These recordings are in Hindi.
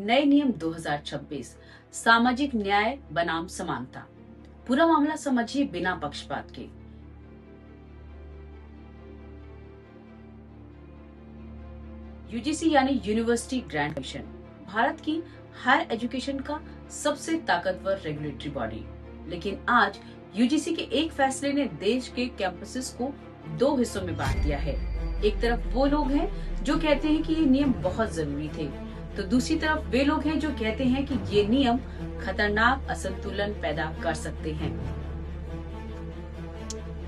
नए नियम 2026 सामाजिक न्याय बनाम समानता। पूरा मामला समझिए बिना पक्षपात के। यूजीसी यानी यूनिवर्सिटी ग्रांट कमीशन भारत की हायर एजुकेशन का सबसे ताकतवर रेगुलेटरी बॉडी। लेकिन आज यूजीसी के एक फैसले ने देश के कैंपसेस को दो हिस्सों में बांट दिया है। एक तरफ वो लोग हैं जो कहते हैं कि ये नियम बहुत जरूरी थे, तो दूसरी तरफ वे लोग हैं जो कहते हैं कि ये नियम खतरनाक असंतुलन पैदा कर सकते हैं।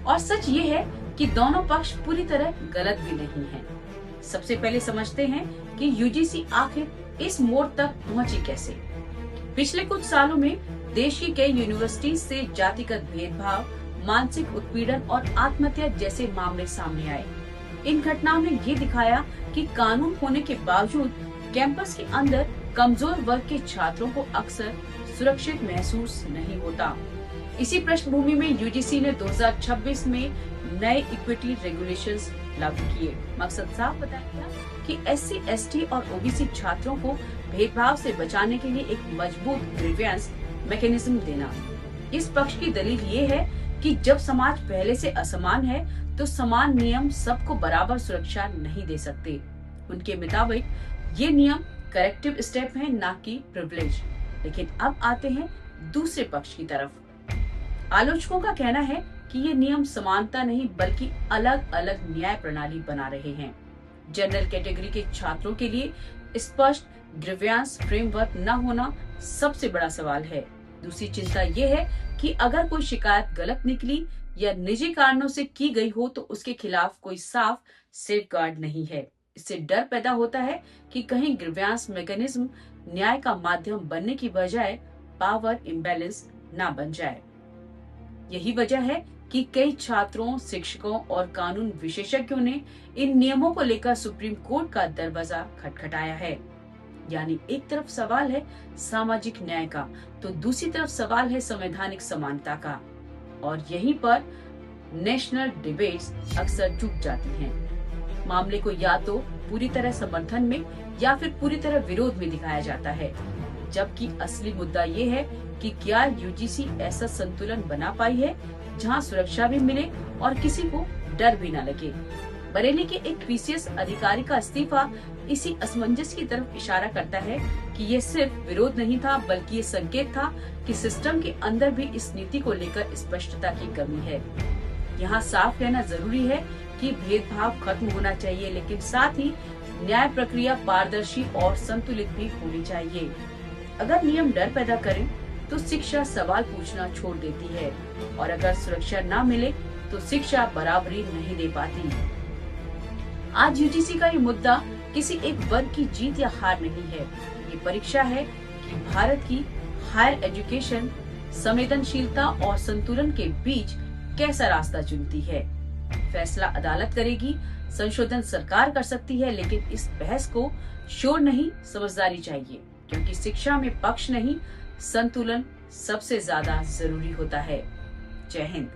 और सच ये है कि दोनों पक्ष पूरी तरह गलत भी नहीं हैं। सबसे पहले समझते हैं कि यूजीसी आखिर इस मोड़ तक पहुंची कैसे। पिछले कुछ सालों में देश की कई यूनिवर्सिटी से जातिगत भेदभाव, मानसिक उत्पीड़न और आत्महत्या जैसे मामले सामने आए। इन घटनाओं ने ये दिखाया कि कानून होने के बावजूद कैंपस के अंदर कमजोर वर्ग के छात्रों को अक्सर सुरक्षित महसूस नहीं होता। इसी पृष्ठभूमि में यूजीसी ने 2026 में नए इक्विटी रेगुलेशंस लागू किए। मकसद साफ बताया गया कि एससी, एसटी और ओबीसी छात्रों को भेदभाव से बचाने के लिए एक मजबूत ग्रीवेंस मैकेनिज्म देना। इस पक्ष की दलील ये है कि जब समाज पहले से असमान है तो समान नियम सबको बराबर सुरक्षा नहीं दे सकते। उनके मुताबिक ये नियम करेक्टिव स्टेप है, ना कि प्रिविलेज। लेकिन अब आते हैं दूसरे पक्ष की तरफ। आलोचकों का कहना है कि ये नियम समानता नहीं बल्कि अलग अलग न्याय प्रणाली बना रहे हैं। जनरल कैटेगरी के छात्रों के लिए स्पष्ट ग्रीवेंस फ्रेमवर्क न होना सबसे बड़ा सवाल है। दूसरी चिंता ये है कि अगर कोई शिकायत गलत निकली या निजी कारणों से की गई हो तो उसके खिलाफ कोई साफ सेफगार्ड नहीं है। इससे डर पैदा होता है कि कहीं ग्रीवेंस मैकेनिज्म न्याय का माध्यम बनने की बजाय पावर इम्बैलेंस ना बन जाए। यही वजह है कि कई छात्रों, शिक्षकों और कानून विशेषज्ञों ने इन नियमों को लेकर सुप्रीम कोर्ट का दरवाजा खटखटाया है। यानी एक तरफ सवाल है सामाजिक न्याय का, तो दूसरी तरफ सवाल है संवैधानिक समानता का। और यहीं पर नेशनल डिबेट्स अक्सर चूक जाती हैं। मामले को या तो पूरी तरह समर्थन में या फिर पूरी तरह विरोध में दिखाया जाता है, जबकि असली मुद्दा ये है कि क्या यूजीसी ऐसा संतुलन बना पाई है जहां सुरक्षा भी मिले और किसी को डर भी न लगे। बरेली के एक पीसीएस अधिकारी का इस्तीफा इसी असमंजस की तरफ इशारा करता है कि ये सिर्फ विरोध नहीं था बल्कि ये संकेत था कि सिस्टम के अंदर भी इस नीति को लेकर स्पष्टता की कमी है। यहाँ साफ कहना जरूरी है कि भेदभाव खत्म होना चाहिए, लेकिन साथ ही न्याय प्रक्रिया पारदर्शी और संतुलित भी होनी चाहिए। अगर नियम डर पैदा करें तो शिक्षा सवाल पूछना छोड़ देती है, और अगर सुरक्षा न मिले तो शिक्षा बराबरी नहीं दे पाती। आज यूजीसी का ये मुद्दा किसी एक वर्ग की जीत या हार नहीं है। ये परीक्षा है कि भारत की हायर एजुकेशन संवेदनशीलता और संतुलन के बीच कैसा रास्ता चुनती है। फैसला अदालत करेगी, संशोधन सरकार कर सकती है, लेकिन इस बहस को शोर नहीं समझदारी चाहिए, क्योंकि शिक्षा में पक्ष नहीं संतुलन सबसे ज्यादा जरूरी होता है। जय हिंद।